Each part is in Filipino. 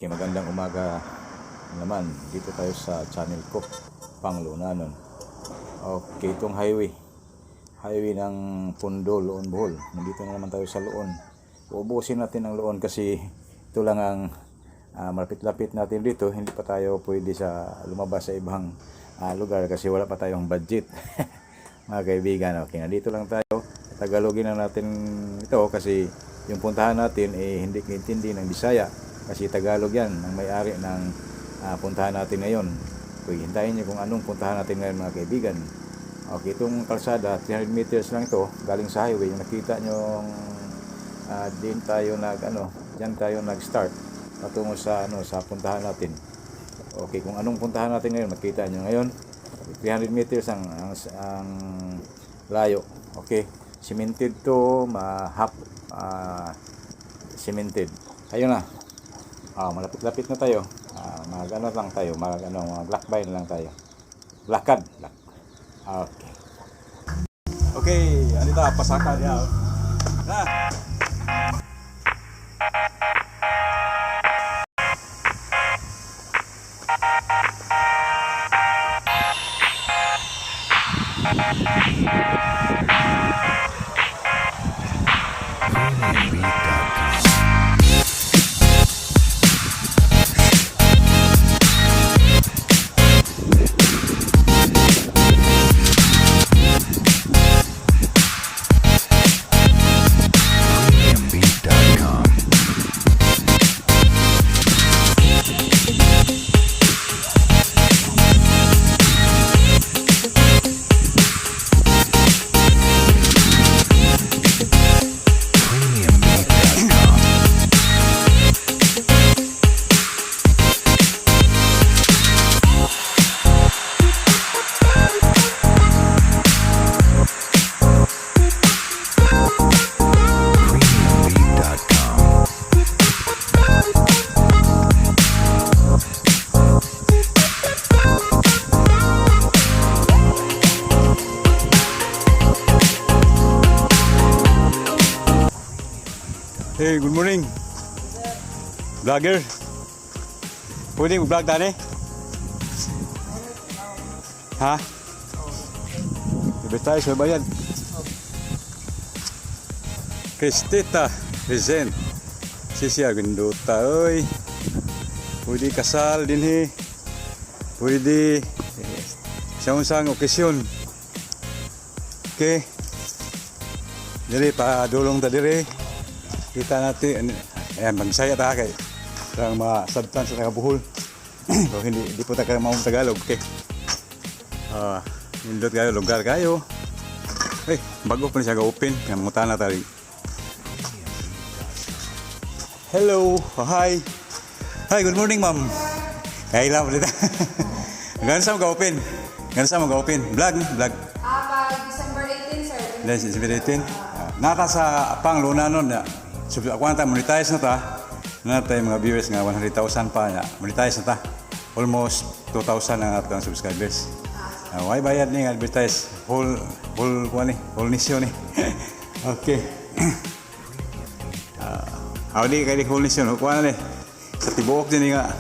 Okay, magandang umaga naman. Dito tayo sa channel ko, Panglunanon. Okay, itong highway ng Pundo, Loon, Bohol. Nandito na naman tayo sa Loon. Uubusin natin ang Loon kasi ito lang ang malapit-lapit natin dito. Hindi pa tayo pwede sa lumabas sa ibang lugar kasi wala pa tayong budget. Mga kaibigan, okay, nandito lang tayo. Tagalogin na natin ito kasi yung puntahan natin hindi kaintindi ng Bisaya. Kasi Tagalog yan, ang may-ari ng puntahan natin ngayon. Okay, hintayin nyo kung anong puntahan natin ngayon mga kaibigan. Okay, itong kalsada, 300 meters lang ito, galing sa highway. Yung nakita nyo, diyan tayo nag-start patungo sa, sa puntahan natin. Okay, kung anong puntahan natin ngayon, makita nyo ngayon. 300 meters ang layo. Okay, cemented to, half cemented. Ayun na. Malapit-lapit na tayo. Maglakbay na lang tayo. Lakad. Okay. Okay, andito pasaka niya. Na. Hey, good morning. Vlogger. Pwede mag-vlog tani? Ha? Ibig tayo sa bayan. Kristita, present. Sisiya, gunduta. Oy. Pwede kasal din he. Pwede sa unsang okasyon. Okay. Dili pa dulong ta dire. Kita natin, ayan, magsaya ta kay ang mga substance sa Bohol. So, hindi po tayo maong Tagalog, okay? Nindot kayo, lugar kayo. Eh, bago pa siya ga-open, kamutan na tayo. Hello, hi. Hi, good morning, ma'am. Kaya lang ulit. Gano'n sa mag-open? Vlog? December 18, sir. December 18? Nata sa Panglunanon na. So, ako na monetize na ta. Na tayo mga viewers nga 100,000 pa na. Monetize na ta. Almost 2,000 ang atong subscribers. Why bayad ni advertise whole nation ni. Okay. Di kay whole nation kuan ni. Sa tibuok din nga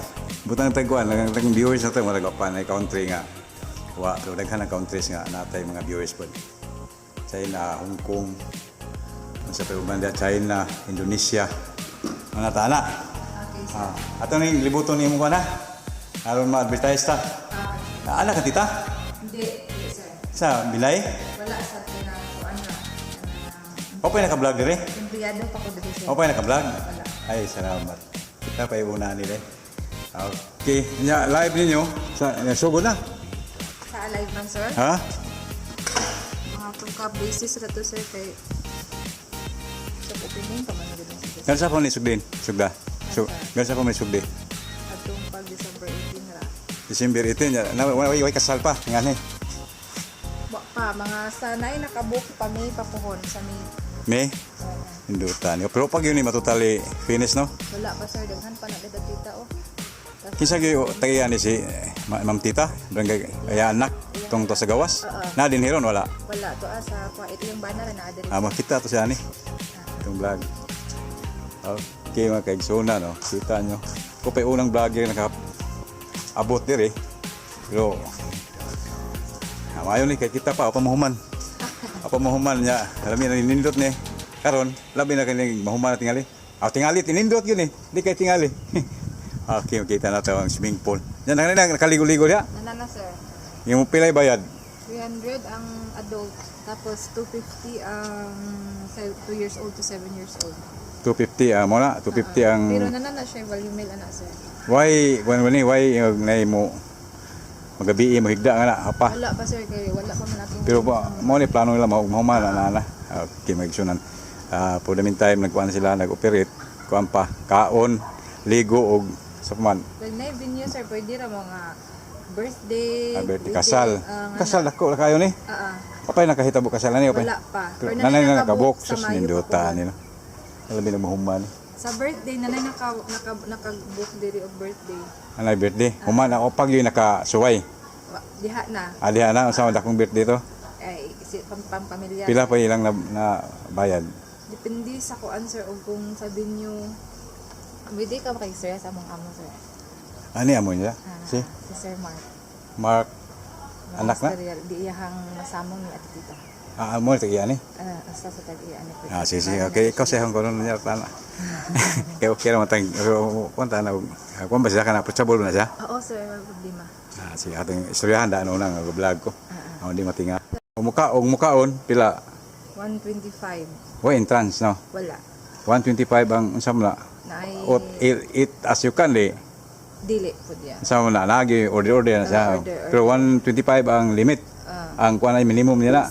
butang tagkuan lang viewers na tayo mga pa na country nga. So daghan na countries nga natay mga viewers pod. China, Hong Kong, sa Banda, China, Indonesia, mga tana. Okay, ato ning libuton ni mo na. Aron ma-advertise ta. Ana ka tita? Hindi, sir. Sa Bilay? Wala sa tinakuan na. Okay naka-vlog dire? Empleyado pa ko dito, sir. Okay naka-vlog? Wala. Ay, salamat. Kita pa iuna nila. Okay, live ninyo sa sugod na. Sa live man, sir? Ha? Mga tungkap basis ra to, sir, kay sa opening pa man gud sa Gansa pa ni sugdin? Sugda. Gansa pa ni sugdi? atong pag December 18 ra. December 18 na way kasal pa ngani. Wa pa mga sanay nakabook pa May pa pohon sa May. May indutan. Pero pag yun ni matutali finish no? Wala pa, sir, daghan pa na tita oh. Kinsa gyud tagian ni si Ma'am Tita, barangay ay anak tong to sa gawas. Na din hiron wala. Wala to sa ito yung banner na adre. Makita to siya ni. Itong vlog. Oh. Okay, mga kaigsuna, no? Kita nyo. Ko pa yung unang vlogger na abot dir eh. Pero, mayo ni, kay kita pa, pamahuman. Pamahuman niya. Alam niya, ninindot ni. Karon, labi na kanyang mahuman na tingali. Tingali, tinindot yun eh. Hindi kay tingali. Okay, makita natin ang swimming pool. Yan, nakaligo-ligo niya. Nanana, sir. Yung pilay bayad. 300 ang adult. Tapos 250 ang 2 years old to 7 years old. 250 mo na, 250 ang Pero nanana siya, value meal ana, sir. why nay mo magabi mo higda nga na apa. Wala pa, sir, kay wala pa man atong. Pero mo ni plano nila mahuman na. Okay, magsunan. For the meantime nagkuan sila nag-operate kuan pa kaon, ligo og sa man. Pag na venue, sir, pwede ra mga birthday, Birthday kasal. Kasal dako kayo ni. Papay nakahitabo kasal ni papay. Wala pa. Pero Pero nanay nanay na nakabuk sa sa Mayo nindota pa po. nila. Alam mo mahuman. Sa birthday, nanay naka-book diri og birthday. Anay birthday. Human ako pag yun nakasuway. Diha na. Aliha na sa dakong birthday to. Ay, pamilya. Pila pa ilang na bayad. Depende sa kuan, sir, o kung sabihin nyo, pwede ka makisaya sa among amo, sir. Ani amo niya? Si Sir Mark. Mark anak na? Di iyahang masamong ni Ate Tita. Mo ito iyan eh. Asta sa tag-iya ni po. Sige. Okay, ikaw siya kung konon niya tana. Kaya okay naman tayong kunta na kung ba siya ka na approachable na siya? Oo, sir, wala problema. Sige, ating istoryahan daan unang vlog ko. Hindi matinga. Mukaon pila 125. wa entrance no. Wala. 125 ang unsa mo na? Naay Eat as you can di. dili po diya. Unsa mo na lagi order na siya. Order. Pero 125 ang limit. Ang kuan ay minimum nila.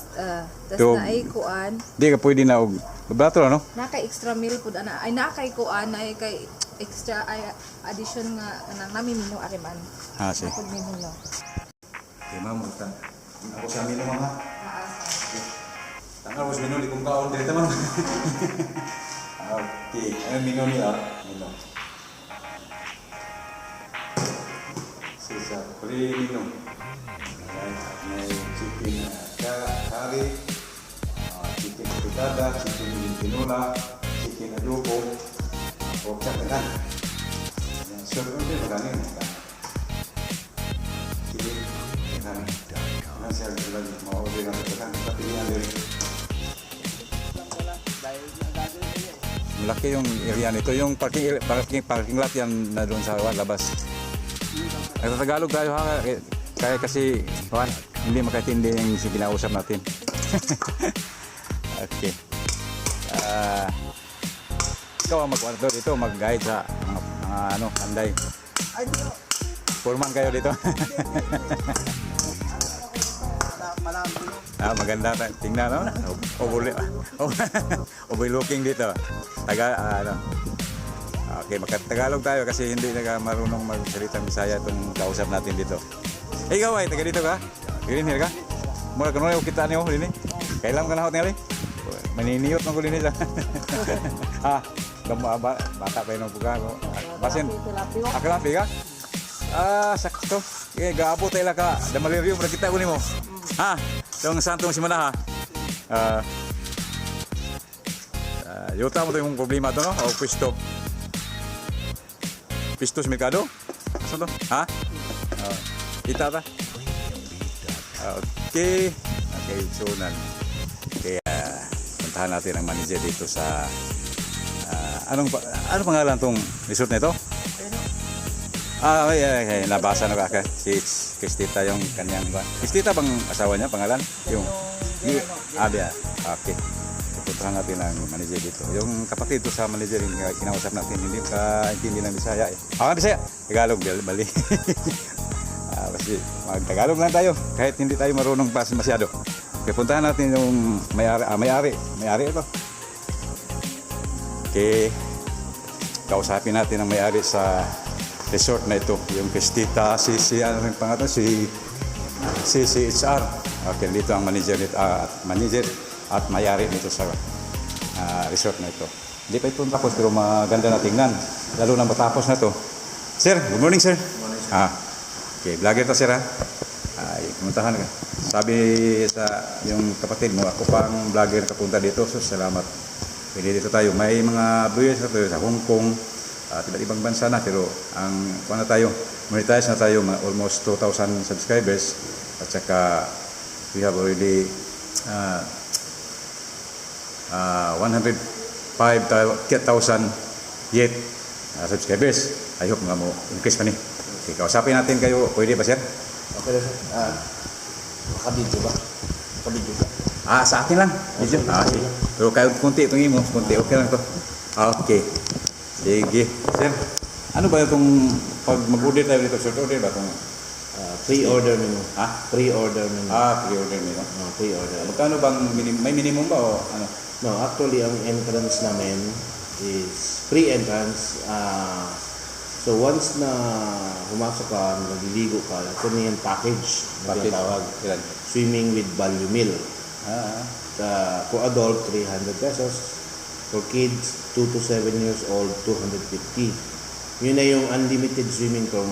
Tas naay kuan. Di ka pwede na og bato no. Naka extra meal pud ana. Ay nakay kuan ay kay extra ay addition nga nang nami menu ariman. Sige. Pud menu no. Okay, ma'am, ako sa menu mga. Tanggal was menu di kong kaon dito ma'am. Okay, ano menu niya? Menu. Sisa, pre-menu. May chicken curry, chicken fritada, chicken tinola, chicken adobo, pork chop na. So, ano magaling ka? Sige, nasa lagi mau-order na ito kan pilihan din. Malaki yung area nito, yung parking lot yan na doon sa labas. Tagalog tayo ha, kaya kasi hindi makaintindi yung kinausap natin. Okay. Ikaw ang mag-order dito, mag-guide sa mga anday. Foreman kayo dito. Maganda tingnan no. Overlooking dito. Okay, magtagalog tayo kasi hindi marunong magsalita Bisaya itong kausap natin dito. Ikaw ay taga dito ka? Green here ka? Mura kuno yung kita niyo dinhi. Kailan ka na hot ngali? Maniniyot ng kulini sa. Bata pa yung buka ko. Basin. Akalapi ka? Sakto. Gaabot tayo ka. Damaliriyo mo kita ko nimo. Yung santong simana ha. Yuta mo to yung problema to no? O pwesto. Pwesto sa merkado? Asa to? Kita ta? Okay. Okay, so kaya puntahan natin ang manager dito sa anong pangalan tong resort na ito? Nabasa na ka. Si Kristita yung kanyang ba? Kristita bang asawa niya pangalan? Yung Abia. Okay. Puntahan natin ang manager dito. Yung kapatid to sa manager yung kinausap natin, hindi ng Bisaya eh. Bisaya. Tagalog, bali. Kasi mag-Tagalog lang tayo kahit hindi tayo marunong pa masyado. Okay, puntahan natin yung may-ari ito. Okay. Kausapin natin ang may-ari sa resort na ito, yung Kristita, si CCHR. Okay, dito ang manager at may-ari nito sa resort na ito. Hindi pa ito tapos pero maganda na tingnan, lalo na matapos na to. Sir, good morning sir. Okay, vlogger to sir ha. Pumuntahan ka. Sabi sa yung kapatid mo, ako pang vlogger kapunta dito, so salamat. pwede dito tayo. May mga viewers na tayo sa Hong Kong, at iba't ibang bansa na, pero ang na tayo, monetize na tayo, almost 2,000 subscribers, at saka we have already 105,000 yet subscribers. I hope nga mo increase pa ni. Okay, kausapin natin kayo, pwede ba sir? Okay na sir. Makabidyo ba? Makabidyo ba? Sa akin lang. Medyo. Sige. Pero kayo kunti itong imo, kunti okay lang to. Okay. Sige. Sir, ano ba itong pag mag-order tayo dito, short order ba itong Pre-order menu. Pre-order menu. pre-order nila? Pre-order. Magkano bang may minimum ba o ano? No, actually, ang entrance namin is free entrance. So once na humasok ka, nagliligo ka, ito na yung package na tinatawag. Ilan? Swimming with value meal. For adult, 300 pesos. For kids, 2 to 7 years old, 250. Yun na yung unlimited swimming from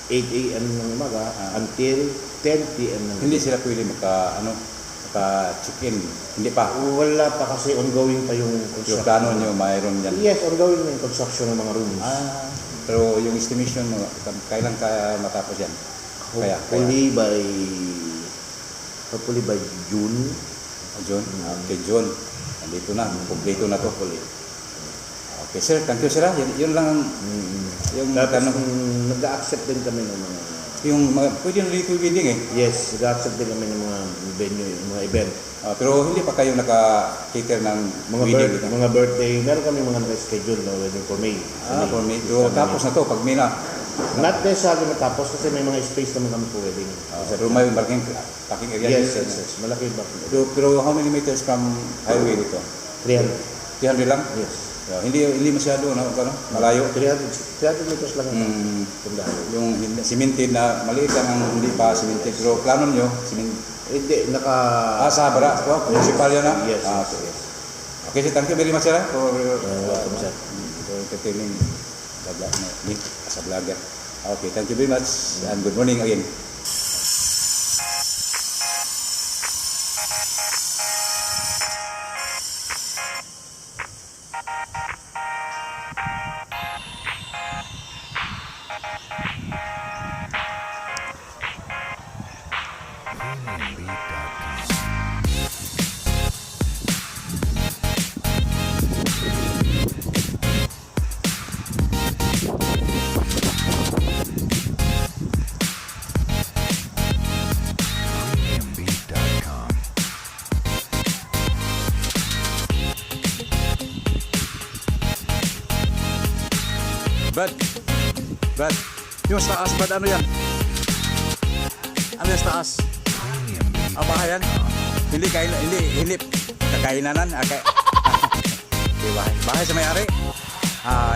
8 a.m. ng umaga until 10 p.m. ng Hindi sila pwede maka-check-in. Hindi pa. Wala pa kasi ongoing pa yung Yung construction. plano nyo, mayroon yan. Yes, ongoing na yung construction ng mga rooms. Pero yung estimation mo, kailan kaya matapos yan? Hopefully by June. June? Okay, June. Nandito na. Kompleto na to. Okay, sir. Thank you, sir. Yun lang ang yung Tapos tanong. nag-accept din kami ng mga Yung mga, pwede na dito wedding eh. yes, nag-accept din kami ng mga venue, yung mga event. Pero hindi pa kayo naka-cater ng wedding dito. Mga birthday, meron kami mga naka-schedule na wedding for May. For me. So, tapos na to, pag May na. Not necessarily matapos kasi may mga space naman kami for wedding. Pero may parking area. Yes. Malaki ba? Pero how many meters from highway dito? 300. 300 lang? Yes. Hindi masyado, malayo. 300 meters lang ang pundahan. Yung cemented na maliit lang ang hindi pa cemented. Pero plano nyo, Hindi, sa Habara, municipal yan na? Yes. Okay, so thank you very much, sir. Welcome, sir. For entertaining me as a vlogger. Okay, thank you very much and good morning again. Brad, yung sa taas, Brad, ano yan? Ano yung sa taas? Bahay yan? Hindi kakainanan? Okay, bahay sa may-ari?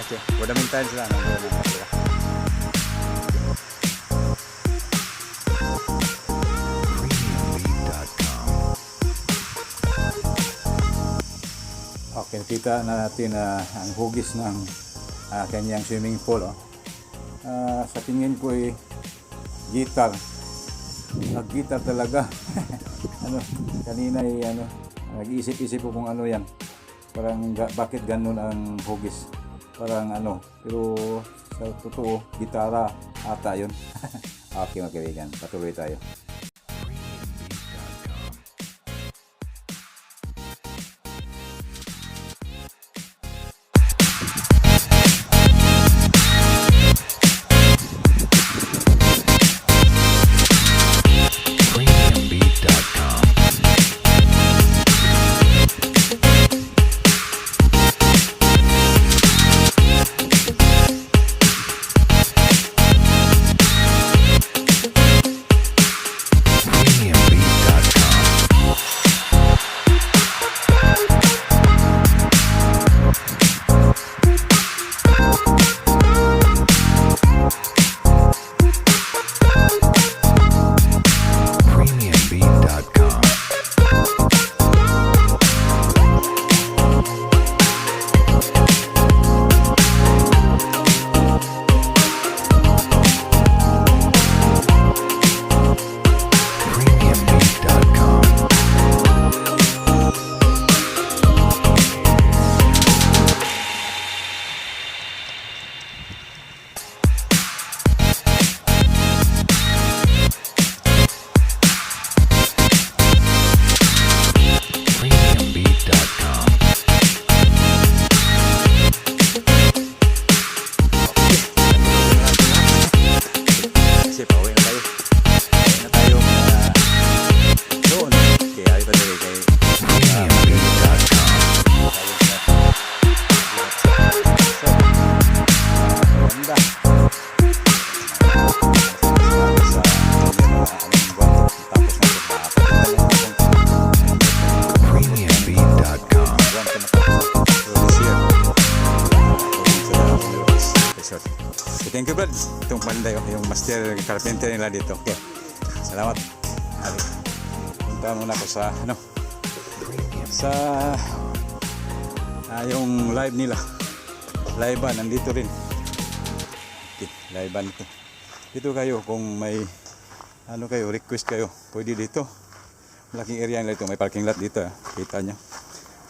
Okay. Wadamintahan sila. Okay, kita na natin ang hugis ng kanyang swimming pool. Sa tingin ko ay guitar. Nag-guitar talaga. Kanina ay nag-iisip-isip ko kung ano yan. Parang bakit ganun ang hugis. Parang pero sa totoo, gitara ata yun. Okay, mga kaibigan, patuloy tayo. thank you, Brad. Itong panday, yung master carpenter nila dito. Okay. Salamat. Punta muna ako sa, yung live nila. Live-an, nandito rin. Okay, live-an ito. Dito kayo, kung may, request kayo, pwede dito. Malaking area nila ito, may parking lot dito. Kita nyo.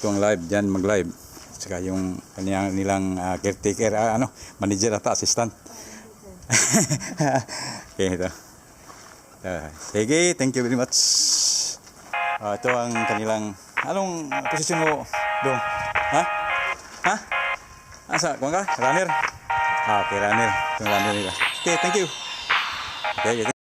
Itong live, dyan mag-live. Saka yung kanyang nilang caretaker, manager ata, assistant. Okay, ito. Sige, thank you very much. Ito ang kanilang, anong posisyon mo doon? Ha? Asa, kuha ka? Runner? Okay, runner. Itong runner nila. Okay, thank you. Okay,